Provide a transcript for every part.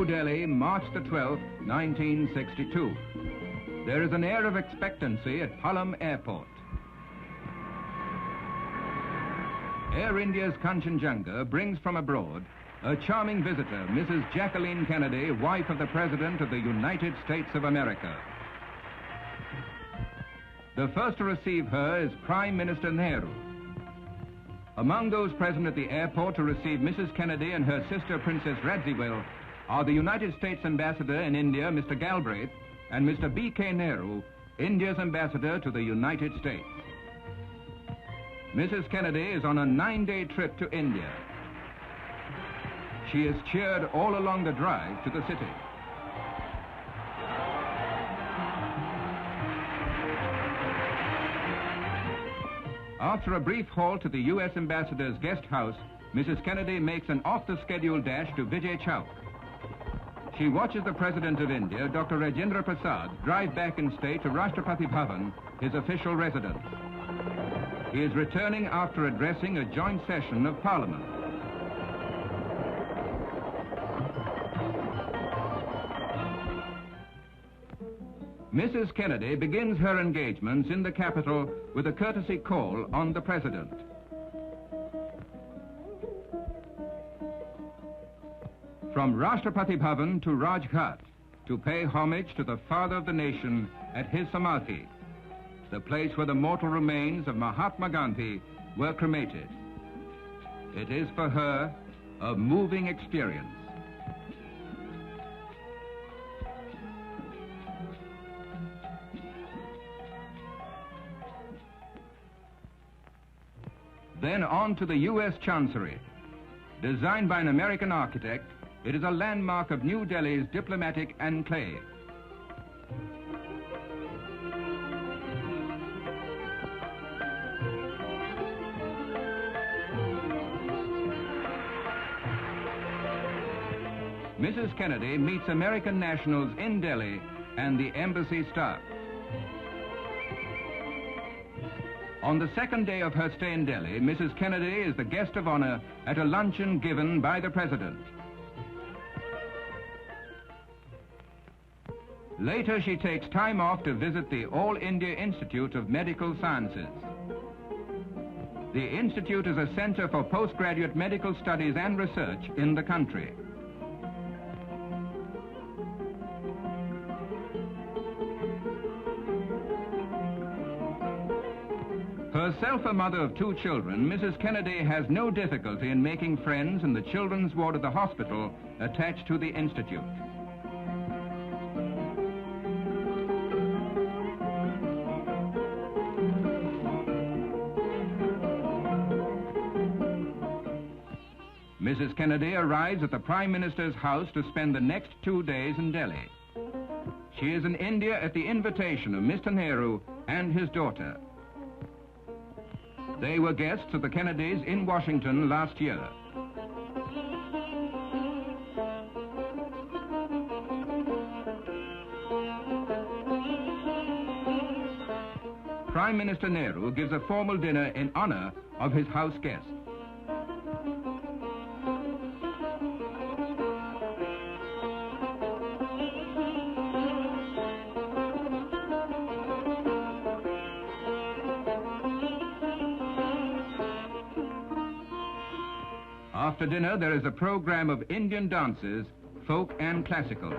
New Delhi, March the 12th, 1962. There is an air of expectancy at Palam Airport. Air India's Kanchenjunga brings from abroad a charming visitor, Mrs. Jacqueline Kennedy, wife of the President of the United States of America. The first to receive her is Prime Minister Nehru. Among those present at the airport to receive Mrs. Kennedy and her sister, Princess Radziwill, are the United States Ambassador in India, Mr. Galbraith, and Mr. B.K. Nehru, India's Ambassador to the United States. Mrs. Kennedy is on a 9-day trip to India. She is cheered all along the drive to the city. After a brief halt at the U.S. Ambassador's guest house, Mrs. Kennedy makes an off-the-schedule dash to Vijay Chowk. She watches the President of India, Dr. Rajendra Prasad, drive back in state to Rashtrapati Bhavan, his official residence. He is returning after addressing a joint session of Parliament. Mrs. Kennedy begins her engagements in the capital with a courtesy call on the President. From Rashtrapati Bhavan to Rajghat, to pay homage to the father of the nation at his Samadhi, the place where the mortal remains of Mahatma Gandhi were cremated. It is for her a moving experience. Then on to the U.S. Chancery. Designed by an American architect, it is a landmark of New Delhi's diplomatic enclave. Mrs. Kennedy meets American nationals in Delhi and the embassy staff. On the second day of her stay in Delhi, Mrs. Kennedy is the guest of honor at a luncheon given by the President. Later, she takes time off to visit the All India Institute of Medical Sciences. The institute is a center for postgraduate medical studies and research in the country. Herself a mother of 2 children, Mrs. Kennedy has no difficulty in making friends in the children's ward of the hospital attached to the institute. Mrs. Kennedy arrives at the Prime Minister's house to spend the next 2 days in Delhi. She is in India at the invitation of Mr. Nehru and his daughter. They were guests of the Kennedys in Washington last year. Prime Minister Nehru gives a formal dinner in honor of his house guests. After dinner, there is a program of Indian dances, folk and classical.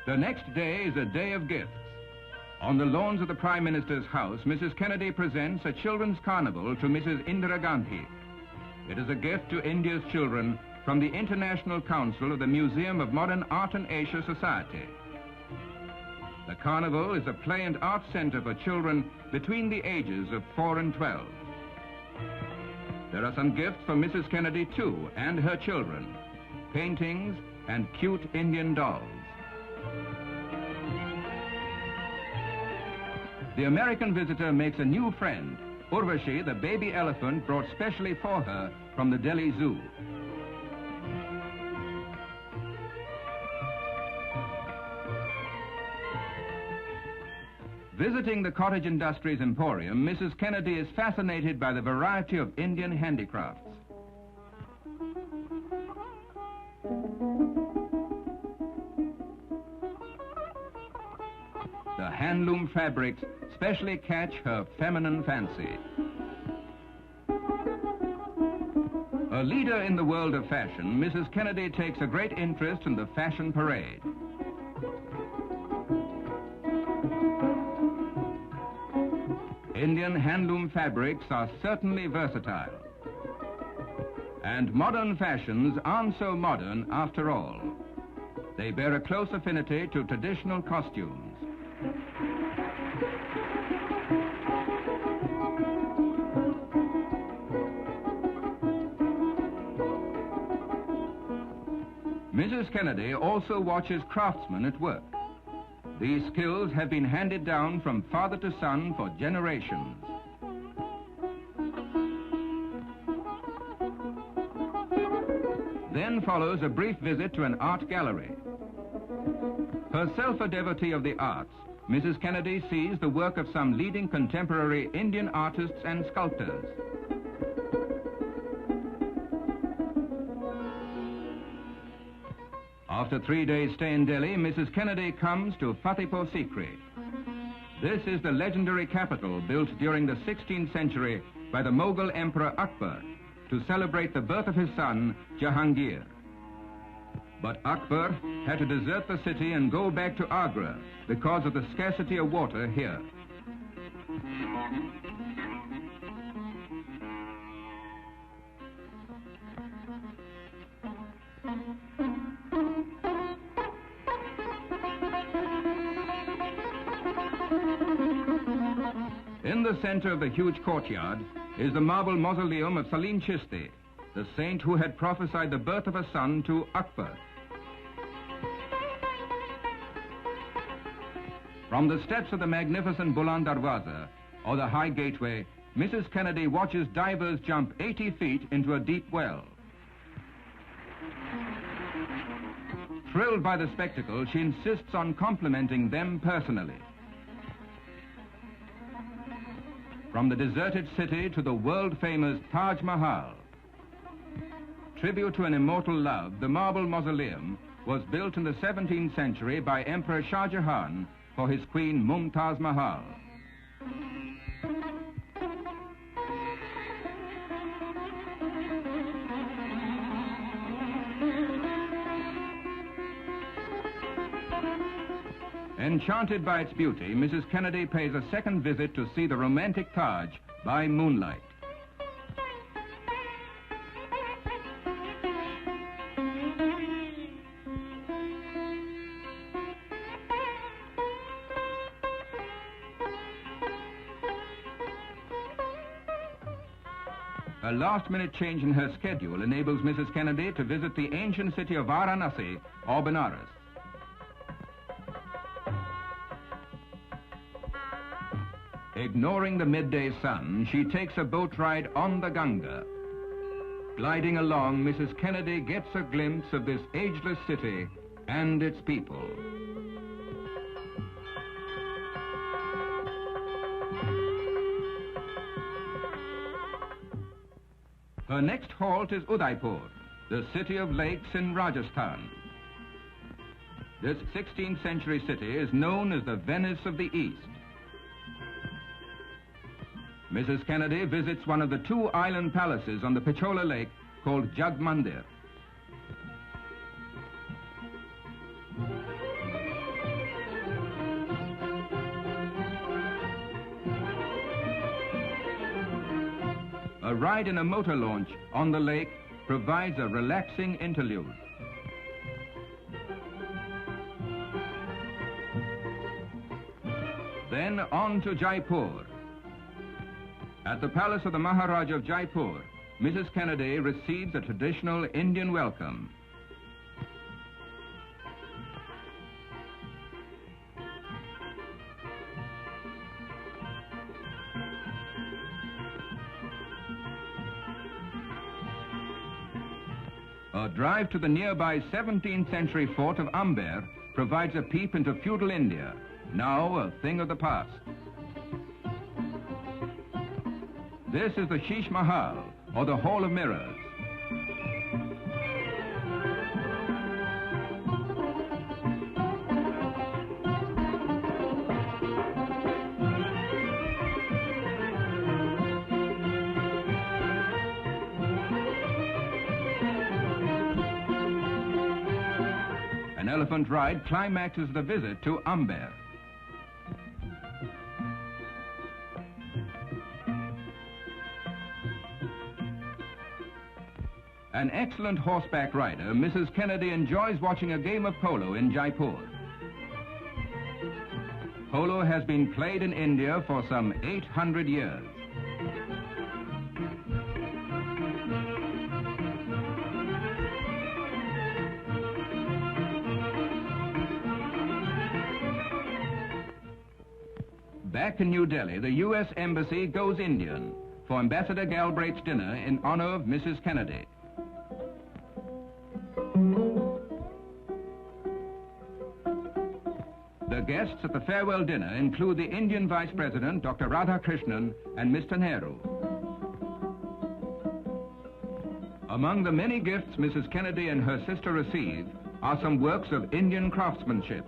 The next day is a day of gifts. On the lawns of the Prime Minister's house, Mrs. Kennedy presents a children's carnival to Mrs. Indira Gandhi. It is a gift to India's children from the International Council of the Museum of Modern Art and Asia Society. The carnival is a play and art center for children between the ages of 4 and 12. There are some gifts for Mrs. Kennedy, too, and her children. Paintings and cute Indian dolls. The American visitor makes a new friend, Urvashi, the baby elephant brought specially for her from the Delhi Zoo. Visiting the Cottage Industries Emporium, Mrs. Kennedy is fascinated by the variety of Indian handicrafts. The handloom fabrics specially catch her feminine fancy. A leader in the world of fashion, Mrs. Kennedy takes a great interest in the fashion parade. Indian handloom fabrics are certainly versatile. And modern fashions aren't so modern after all. They bear a close affinity to traditional costumes. Mrs. Kennedy also watches craftsmen at work. These skills have been handed down from father to son for generations. Then follows a brief visit to an art gallery. Herself a devotee of the arts, Mrs. Kennedy sees the work of some leading contemporary Indian artists and sculptors. After 3 days' stay in Delhi, Mrs. Kennedy comes to Fatehpur Sikri. This is the legendary capital built during the 16th century by the Mughal Emperor Akbar to celebrate the birth of his son, Jahangir. But Akbar had to desert the city and go back to Agra because of the scarcity of water here. In the center of the huge courtyard is the marble mausoleum of Salim Chishti, the saint who had prophesied the birth of a son to Akbar. From the steps of the magnificent Buland Darwaza, or the High Gateway, Mrs. Kennedy watches divers jump 80 feet into a deep well. Thrilled by the spectacle, she insists on complimenting them personally. From the deserted city to the world-famous Taj Mahal. Tribute to an immortal love, the marble mausoleum was built in the 17th century by Emperor Shah Jahan for his queen Mumtaz Mahal. Enchanted by its beauty, Mrs. Kennedy pays a second visit to see the romantic Taj by moonlight. A last-minute change in her schedule enables Mrs. Kennedy to visit the ancient city of Varanasi or Benares. Ignoring the midday sun, she takes a boat ride on the Ganga. Gliding along, Mrs. Kennedy gets a glimpse of this ageless city and its people. Her next halt is Udaipur, the city of lakes in Rajasthan. This 16th century city is known as the Venice of the East. Mrs. Kennedy visits one of the 2 island palaces on the Pichola Lake called Jag Mandir. A ride in a motor launch on the lake provides a relaxing interlude. Then on to Jaipur. At the palace of the Maharaja of Jaipur, Mrs. Kennedy receives a traditional Indian welcome. A drive to the nearby 17th century fort of Amber provides a peep into feudal India, now a thing of the past. This is the Taj Mahal, or the Hall of Mirrors. An elephant ride climaxes the visit to Amber. An excellent horseback rider, Mrs. Kennedy enjoys watching a game of polo in Jaipur. Polo has been played in India for some 800 years. Back in New Delhi, the U.S. Embassy goes Indian for Ambassador Galbraith's dinner in honor of Mrs. Kennedy. The guests at the farewell dinner include the Indian Vice President, Dr. Radhakrishnan, and Mr. Nehru. Among the many gifts Mrs. Kennedy and her sister receive are some works of Indian craftsmanship.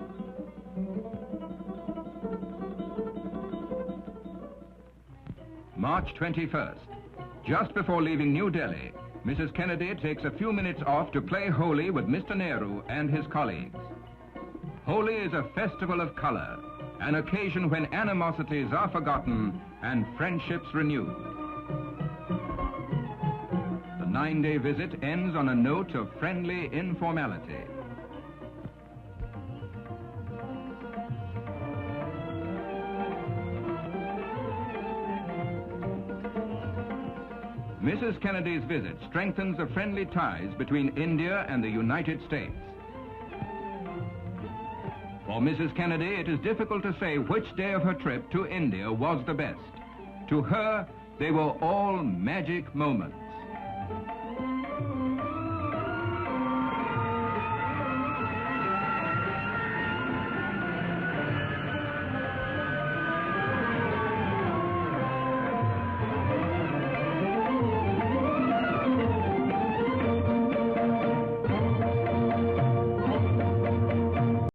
March 21st. Just before leaving New Delhi, Mrs. Kennedy takes a few minutes off to play Holi with Mr. Nehru and his colleagues. Holi is a festival of color, an occasion when animosities are forgotten and friendships renewed. The 9-day visit ends on a note of friendly informality. Mrs. Kennedy's visit strengthens the friendly ties between India and the United States. For Mrs. Kennedy, it is difficult to say which day of her trip to India was the best. To her, they were all magic moments.